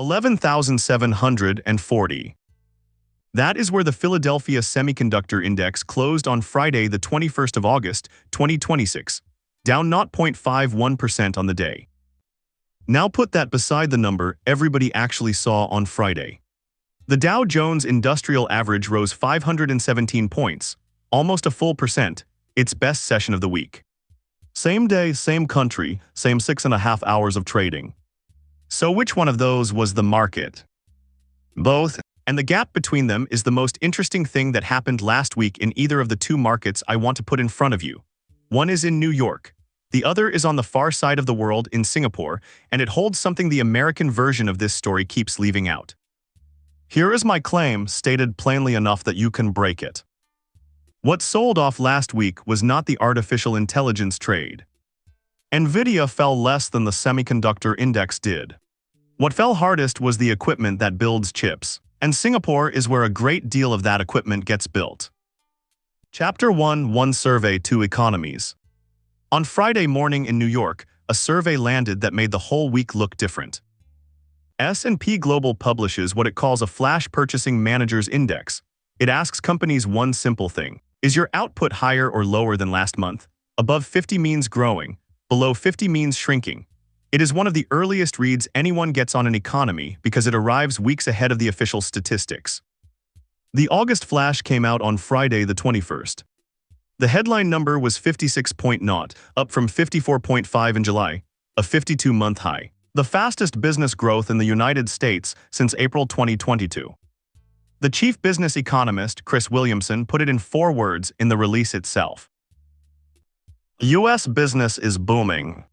11,740. That is where the Philadelphia Semiconductor Index closed on Friday, the 21st of August, 2026, down 0.51% on the day. Now put that beside the number everybody actually saw on Friday. The Dow Jones Industrial Average rose 517 points, almost a full percent, its best session of the week. Same day, same country, same 6.5 hours of trading. So which one of those was the market? Both. And the gap between them is the most interesting thing that happened last week in either of the two markets I want to put in front of you. One is in New York. The other is on the far side of the world in Singapore, and it holds something the American version of this story keeps leaving out. Here is my claim, stated plainly enough that you can break it. What sold off last week was not the artificial intelligence trade. Nvidia fell less than the semiconductor index did. What fell hardest was the equipment that builds chips, and Singapore is where a great deal of that equipment gets built. Chapter 1: One Survey, Two Economies. On Friday morning in New York, a survey landed that made the whole week look different. S&P Global publishes what it calls a Flash Purchasing Managers Index. It asks companies one simple thing: is your output higher or lower than last month? Above 50 means growing, below 50 means shrinking. It is one of the earliest reads anyone gets on an economy because it arrives weeks ahead of the official statistics. The August flash came out on Friday the 21st. The headline number was 56.0, up from 54.5 in July, a 52-month high. The fastest business growth in the United States since April 2022. The chief business economist, Chris Williamson, put it in 4 words in the release itself. U.S. business is booming.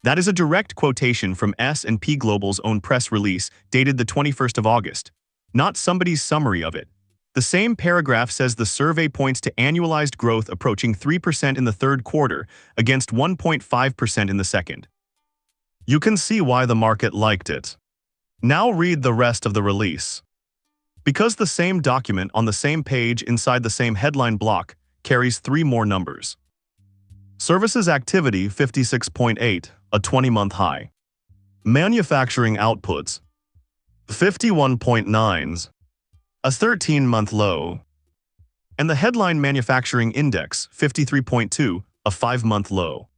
That is a direct quotation from S&P Global's own press release dated the 21st of August, not somebody's summary of it. The same paragraph says the survey points to annualized growth approaching 3% in the third quarter against 1.5% in the second. You can see why the market liked it. Now read the rest of the release. Because the same document on the same page inside the same headline block carries 3 more numbers. Services activity 56.8, a 20-month high. Manufacturing outputs 51.9, a 13-month low. And the headline manufacturing index 53.2, a 5-month low.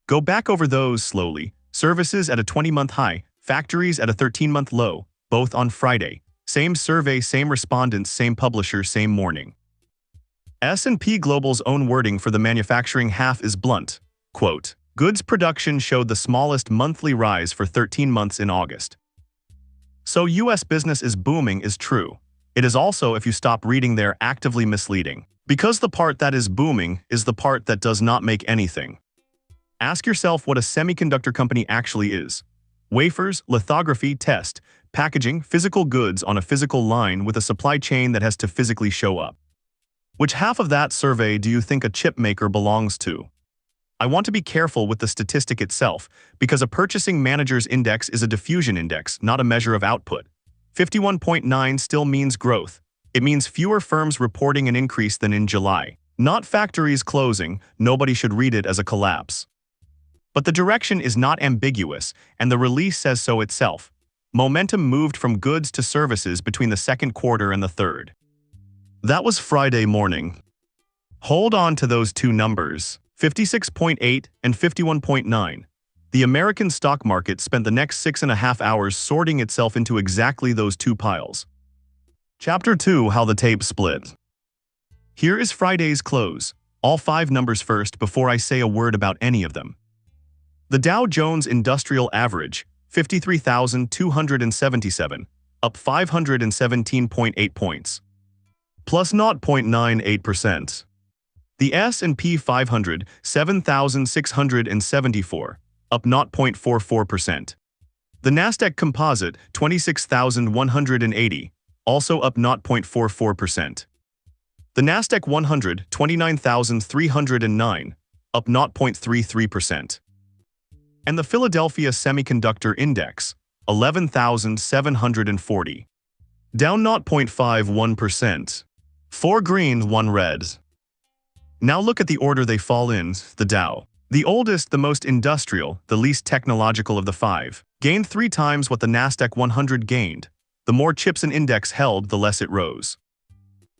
Go back over those slowly. Services at a 20-month high, factories at a 13-month low, both on Friday. Same survey, same respondents, same publisher, same morning. S&P Global's own wording for the manufacturing half is blunt. Quote, goods production showed the smallest monthly rise for 13 months in August. So U.S. business is booming is true. It is also, if you stop reading there, actively misleading. Because the part that is booming is the part that does not make anything. Ask yourself what a semiconductor company actually is. Wafers, lithography, test, packaging, physical goods on a physical line with a supply chain that has to physically show up. Which half of that survey do you think a chip maker belongs to? I want to be careful with the statistic itself because a purchasing manager's index is a diffusion index, not a measure of output. 51.9 still means growth. It means fewer firms reporting an increase than in July. Not factories closing, nobody should read it as a collapse. But the direction is not ambiguous, and the release says so itself. Momentum moved from goods to services between the second quarter and the third. That was Friday morning. Hold on to those 2 numbers, 56.8 and 51.9. The American stock market spent the next 6.5 hours sorting itself into exactly those 2 piles. Chapter 2: How the Tape Split. Here is Friday's close. All 5 numbers first before I say a word about any of them. The Dow Jones Industrial Average, 53,277, up 517.8 points. Plus 0.98%. The S&P 500, 7,674, up 0.44%. The Nasdaq Composite, 26,180, also up 0.44%. The Nasdaq 100, 29,309, up 0.33%. And the Philadelphia Semiconductor Index, 11,740, down 0.51%. 4 green, 1 red. Now look at the order they fall in. The Dow, the oldest, the most industrial, the least technological of the 5, gained 3 times what the Nasdaq 100 gained. The more chips an index held, the less it rose.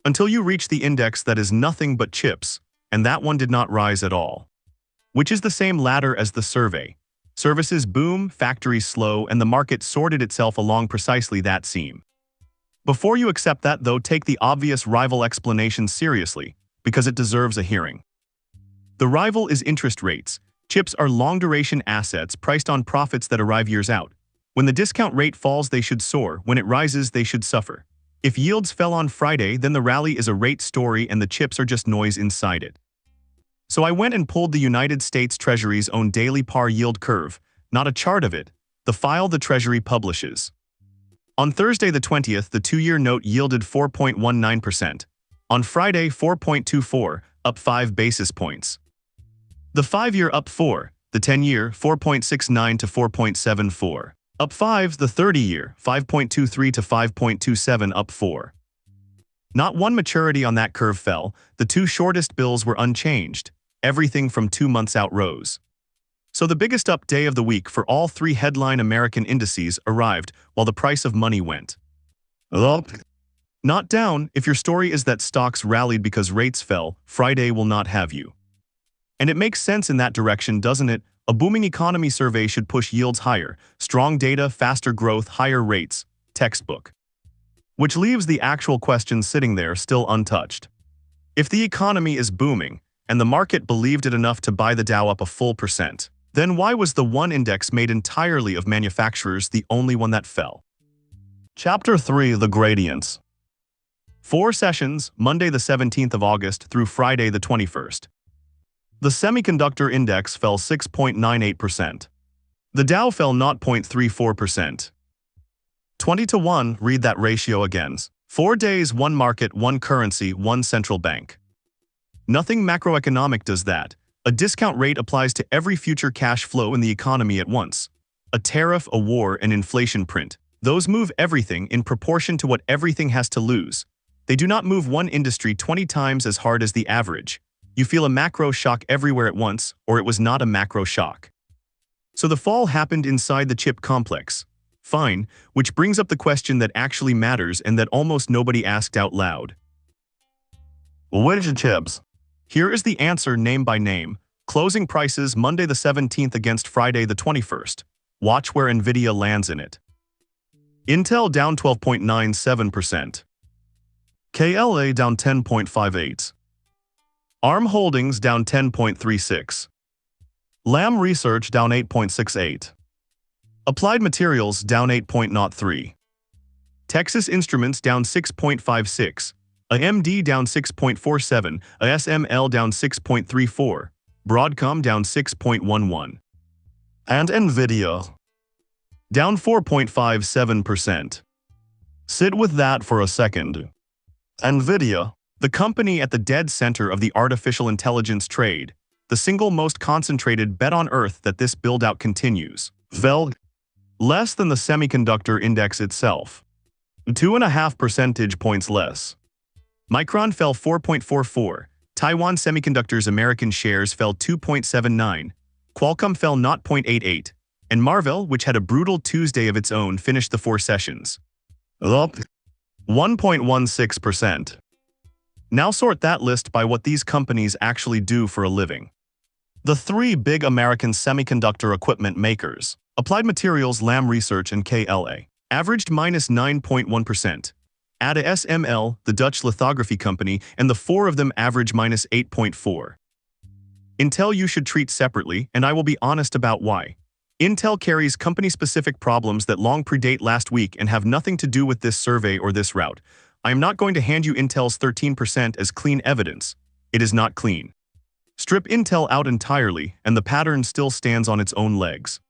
Until you reach the index that is nothing but chips, and that one did not rise at all. Which is the same ladder as the survey. Services boom, factories slow, and the market sorted itself along precisely that seam. Before you accept that, though, take the obvious rival explanation seriously, because it deserves a hearing. The rival is interest rates. Chips are long-duration assets priced on profits that arrive years out. When the discount rate falls, they should soar. When it rises, they should suffer. If yields fell on Friday, then the rally is a rate story and the chips are just noise inside it. So I went and pulled the United States Treasury's own daily par yield curve, not a chart of it, the file the Treasury publishes. On Thursday the 20th, the 2-year note yielded 4.19%. On Friday, 4.24, up 5 basis points. The 5-year up 4, the 10-year 4.69 to 4.74. Up 5, the 30-year 5.23 to 5.27, up 4. Not one maturity on that curve fell, the 2 shortest bills were unchanged. Everything from 2 months out rose. So the biggest up day of the week for all 3 headline American indices arrived while the price of money went up, not down. If your story is that stocks rallied because rates fell, Friday will not have you. And it makes sense in that direction, doesn't it? A booming economy survey should push yields higher, strong data, faster growth, higher rates, textbook. Which leaves the actual question sitting there still untouched. If the economy is booming, and the market believed it enough to buy the Dow up a full %, then why was the one index made entirely of manufacturers the only one that fell? Chapter 3: The Gradients. 4 sessions, Monday the 17th of August through Friday the 21st. The semiconductor index fell 6.98%. The Dow fell 0.34%. 20 to 1, read that ratio again. 4 days, 1 market, 1 currency, 1 central bank. Nothing macroeconomic does that. A discount rate applies to every future cash flow in the economy at once. A tariff, a war, an inflation print. Those move everything in proportion to what everything has to lose. They do not move one industry 20 times as hard as the average. You feel a macro shock everywhere at once, or it was not a macro shock. So the fall happened inside the chip complex. Fine, which brings up the question that actually matters and that almost nobody asked out loud. Which chips? Here is the answer name by name. Closing prices Monday the 17th against Friday the 21st. Watch where Nvidia lands in it. Intel down 12.97%. KLA down 10.58%. ARM Holdings down 10.36%. Lam Research down 8.68%. Applied Materials down 8.03%. Texas Instruments down 6.56%. AMD down 6.47%. ASML down 6.34%. Broadcom down 6.11%. And Nvidia down 4.57%. Sit with that for a second. Nvidia, the company at the dead center of the artificial intelligence trade, the single most concentrated bet on earth that this build-out continues, fell less than the semiconductor index itself. 2.5 percentage points less. Micron fell 4.44. Taiwan Semiconductor's American shares fell 2.79. Qualcomm fell 0.88. And Marvell, which had a brutal Tuesday of its own, finished the 4 sessions up 1.16%. Now sort that list by what these companies actually do for a living. The 3 big American semiconductor equipment makers, Applied Materials, Lam Research, and KLA, averaged minus 9.1%. Add ASML, the Dutch lithography company, and the 4 of them average minus 8.4%. Intel you should treat separately, and I will be honest about why. Intel carries company-specific problems that long predate last week and have nothing to do with this survey or this route. I am not going to hand you Intel's 13% as clean evidence. It is not clean. Strip Intel out entirely, and the pattern still stands on its own legs.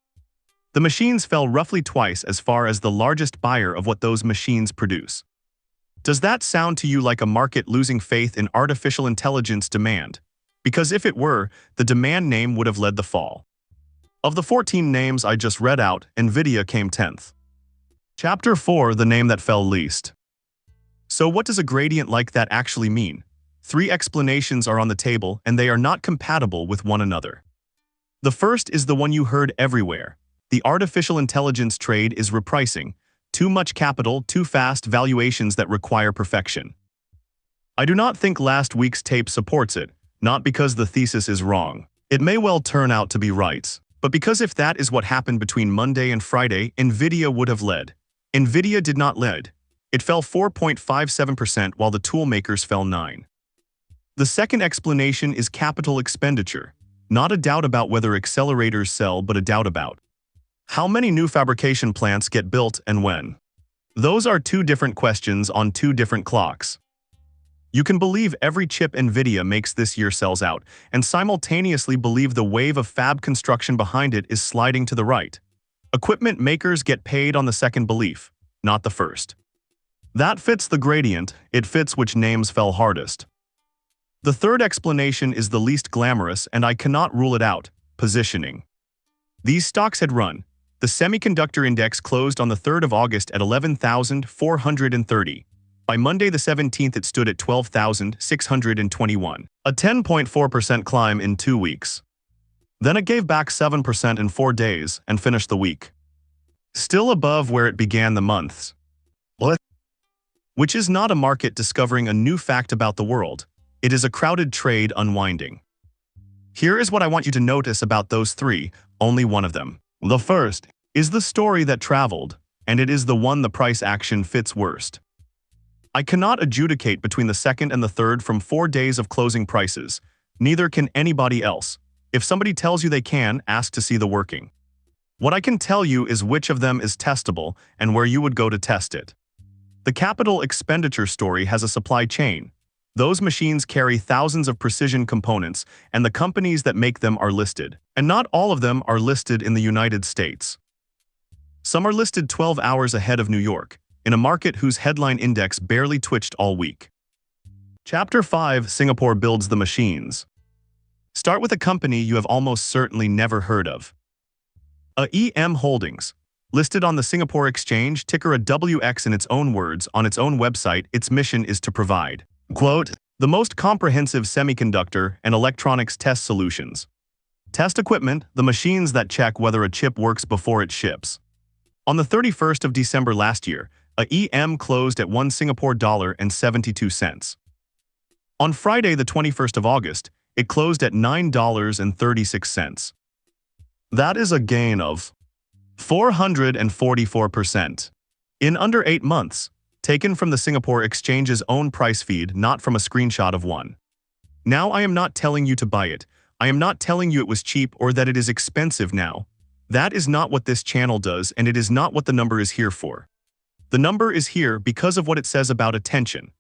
The machines fell roughly twice as far as the largest buyer of what those machines produce. Does that sound to you like a market losing faith in artificial intelligence demand? Because if it were, the demand name would have led the fall. Of the 14 names I just read out, Nvidia came 10th. Chapter 4: The name that fell least. So what does a gradient like that actually mean? 3 explanations are on the table, and they are not compatible with one another. The first is the one you heard everywhere. The artificial intelligence trade is repricing. Too much capital, too fast valuations that require perfection. I do not think last week's tape supports it, not because the thesis is wrong. It may well turn out to be right, but because if that is what happened between Monday and Friday, Nvidia would have led. Nvidia did not lead. It fell 4.57% while the tool makers fell 9%. The second explanation is capital expenditure. Not a doubt about whether accelerators sell, but a doubt about how many new fabrication plants get built and when. Those are two different questions on two different clocks. You can believe every chip Nvidia makes this year sells out, and simultaneously believe the wave of fab construction behind it is sliding to the right. Equipment makers get paid on the second belief, not the first. That fits the gradient, it fits which names fell hardest. The third explanation is the least glamorous, and I cannot rule it out: positioning. These stocks had run. The semiconductor index closed on the 3rd of August at 11,430. By Monday the 17th it stood at 12,621, a 10.4% climb in 2 weeks. Then it gave back 7% in 4 days and finished the week still above where it began the months. Which is not a market discovering a new fact about the world. It is a crowded trade unwinding. Here is what I want you to notice about those three, only one of them. The first is the story that traveled, and it is the one the price action fits worst. I cannot adjudicate between the second and the third from 4 days of closing prices. Neither can anybody else. If somebody tells you they can, ask to see the working. What I can tell you is which of them is testable and where you would go to test it. The capital expenditure story has a supply chain. Those machines carry thousands of precision components, and the companies that make them are listed. And not all of them are listed in the United States. Some are listed 12 hours ahead of New York, in a market whose headline index barely twitched all week. Chapter 5: Singapore builds the machines. Start with a company you have almost certainly never heard of. AEM Holdings. Listed on the Singapore Exchange, ticker a WX in its own words, on its own website, its mission is to provide, quote, the most comprehensive semiconductor and electronics test solutions. Test equipment, the machines that check whether a chip works before it ships. On the 31st of December last year, AEM closed at $1.72. On Friday, the 21st of August, it closed at $9.36. That is a gain of 444%. In under 8 months, taken from the Singapore Exchange's own price feed, not from a screenshot of one. Now I am not telling you to buy it. I am not telling you it was cheap or that it is expensive now. That is not what this channel does, and it is not what the number is here for. The number is here because of what it says about attention.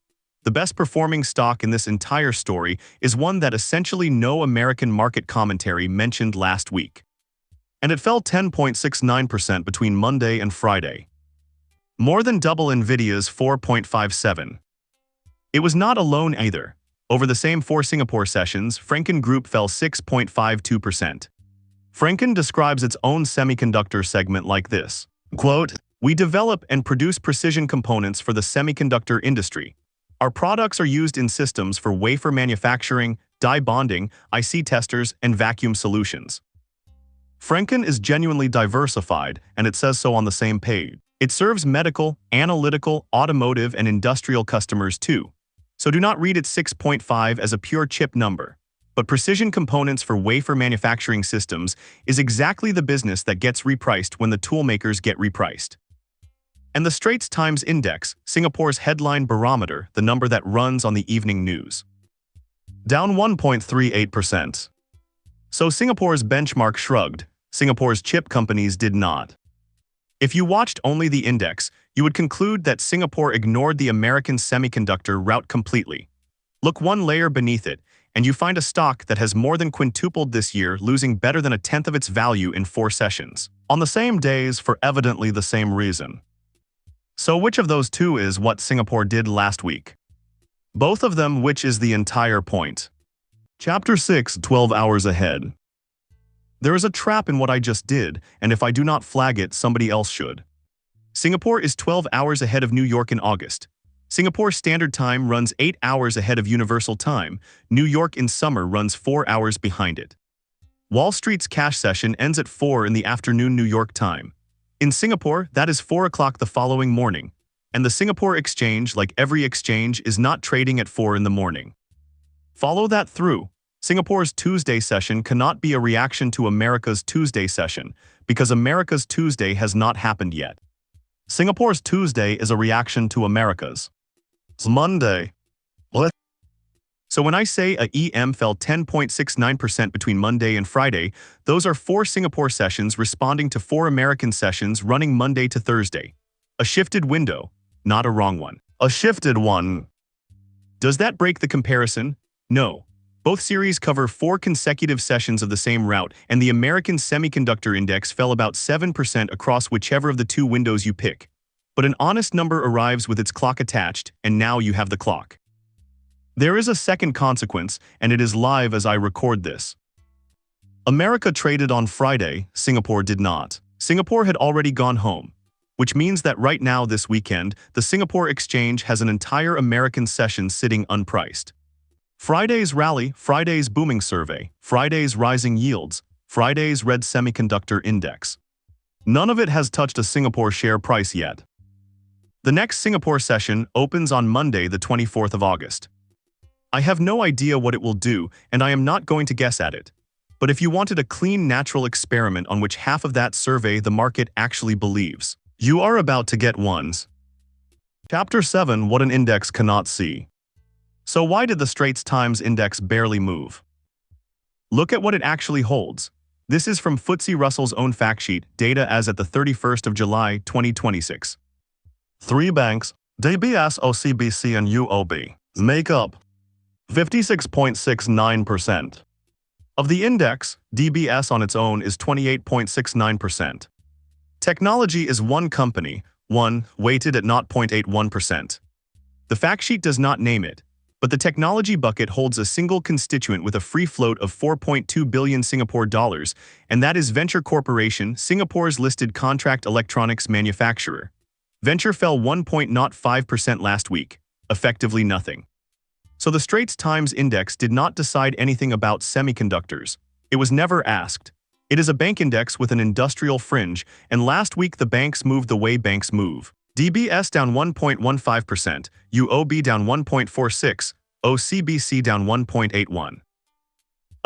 The best performing stock in this entire story is one that essentially no American market commentary mentioned last week. And it fell 10.69% between Monday and Friday. More than double Nvidia's 4.57. It was not alone either. Over the same 4 Singapore sessions, Franken Group fell 6.52%. Franken describes its own semiconductor segment like this, quote, we develop and produce precision components for the semiconductor industry. Our products are used in systems for wafer manufacturing, die bonding, IC testers, and vacuum solutions. Franken is genuinely diversified, and it says so on the same page. It serves medical, analytical, automotive, and industrial customers too. So do not read its 6.5 as a pure chip number. But precision components for wafer manufacturing systems is exactly the business that gets repriced when the toolmakers get repriced. And the Straits Times Index, Singapore's headline barometer, the number that runs on the evening news, down 1.38%. So Singapore's benchmark shrugged. Singapore's chip companies did not. If you watched only the index, you would conclude that Singapore ignored the American semiconductor rout completely. Look one layer beneath it, and you find a stock that has more than quintupled this year, losing better than 1/10 of its value in 4 sessions, on the same days for evidently the same reason. So which of those two is what Singapore did last week? Both of them, which is the entire point. Chapter 6: 12 hours ahead. There is a trap in what I just did, and if I do not flag it, somebody else should. Singapore is 12 hours ahead of New York in August. Singapore Standard Time runs 8 hours ahead of Universal Time. New York in summer runs 4 hours behind it. Wall Street's cash session ends at 4 in the afternoon New York time. In Singapore, that is 4 o'clock the following morning. And the Singapore exchange, like every exchange, is not trading at 4 in the morning. Follow that through. Singapore's Tuesday session cannot be a reaction to America's Tuesday session, because America's Tuesday has not happened yet. Singapore's Tuesday is a reaction to America's Monday. What? So when I say a EM fell 10.69% between Monday and Friday, those are 4 Singapore sessions responding to 4 American sessions running Monday to Thursday. A shifted window, not a wrong one. A shifted one. Does that break the comparison? No. Both series cover 4 consecutive sessions of the same route, and the American Semiconductor Index fell about 7% across whichever of the 2 windows you pick. But an honest number arrives with its clock attached, and now you have the clock. There is a second consequence, and it is live as I record this. America traded on Friday, Singapore did not. Singapore had already gone home, which means that right now this weekend, the Singapore exchange has an entire American session sitting unpriced. Friday's rally, Friday's booming survey, Friday's rising yields, Friday's red semiconductor index. None of it has touched a Singapore share price yet. The next Singapore session opens on Monday, the 24th of August. I have no idea what it will do, and I am not going to guess at it. But if you wanted a clean, natural experiment on which half of that survey the market actually believes, you are about to get ones. Chapter 7: What an Index Cannot See. So why did the Straits Times Index barely move? Look at what it actually holds. This is from FTSE Russell's own fact sheet, data as at the 31st of July, 2026. 3 banks, DBS, OCBC, and UOB, make up 56.69%. Of the index, DBS on its own is 28.69%. Technology is one company, weighted at 0.81%. The fact sheet does not name it, but the technology bucket holds a single constituent with a free float of 4.2 billion Singapore dollars, and that is Venture Corporation, Singapore's listed contract electronics manufacturer. Venture fell 1.05% last week, effectively nothing. So the Straits Times Index did not decide anything about semiconductors. It was never asked. It is a bank index with an industrial fringe, and last week the banks moved the way banks move. DBS down 1.15%, UOB down 1.46%, OCBC down 1.81%.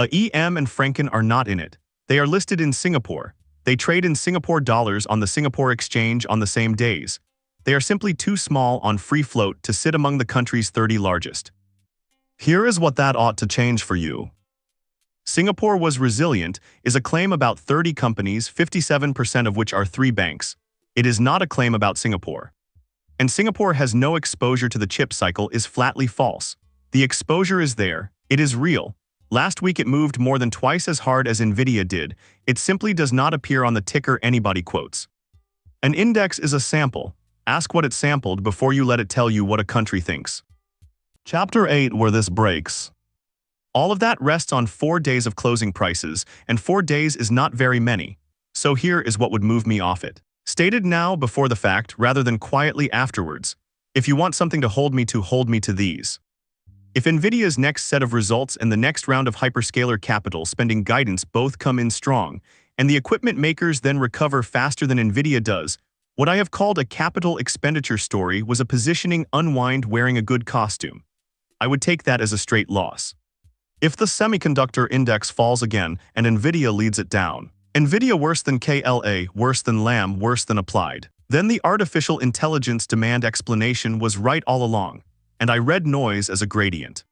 EM and Franken are not in it. They are listed in Singapore. They trade in Singapore dollars on the Singapore exchange on the same days. They are simply too small on free float to sit among the country's 30 largest. Here is what that ought to change for you. Singapore was resilient is a claim about 30 companies, 57% of which are 3 banks. It is not a claim about Singapore. And Singapore has no exposure to the chip cycle is flatly false. The exposure is there. It is real. Last week it moved more than twice as hard as Nvidia did. It simply does not appear on the ticker anybody quotes. An index is a sample. Ask what it sampled before you let it tell you what a country thinks. Chapter 8: Where this breaks. All of that rests on 4 days of closing prices, and 4 days is not very many. So here is what would move me off it. Stated now before the fact rather than quietly afterwards. If you want something to hold me to these. If Nvidia's next set of results and the next round of hyperscaler capital spending guidance both come in strong, and the equipment makers then recover faster than Nvidia does, what I have called a capital expenditure story was a positioning unwind wearing a good costume. I would take that as a straight loss. If the semiconductor index falls again and Nvidia leads it down, Nvidia worse than KLA, worse than Lam, worse than Applied, then the artificial intelligence demand explanation was right all along, and I read noise as a gradient.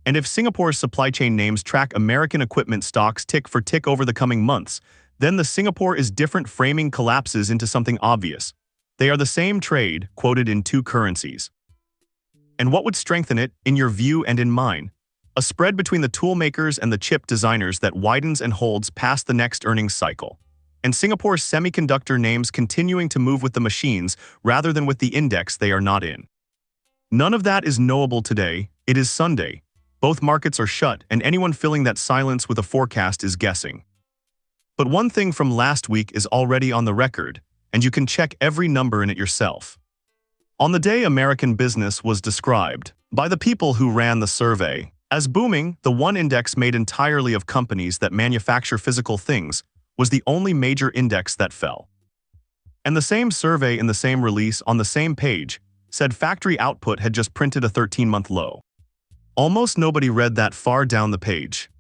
And if Singapore's supply chain names track American equipment stocks tick for tick over the coming months, then the Singapore is different framing collapses into something obvious. They are the same trade, quoted in 2 currencies. And what would strengthen it, in your view and in mine? A spread between the tool makers and the chip designers that widens and holds past the next earnings cycle. And Singapore's semiconductor names continuing to move with the machines rather than with the index they are not in. None of that is knowable today. It is Sunday. Both markets are shut, and anyone filling that silence with a forecast is guessing. But one thing from last week is already on the record, and you can check every number in it yourself. On the day American business was described by the people who ran the survey, As booming, the one index made entirely of companies that manufacture physical things was the only major index that fell. And the same survey in the same release on the same page said factory output had just printed a 13-month low. Almost nobody read that far down the page.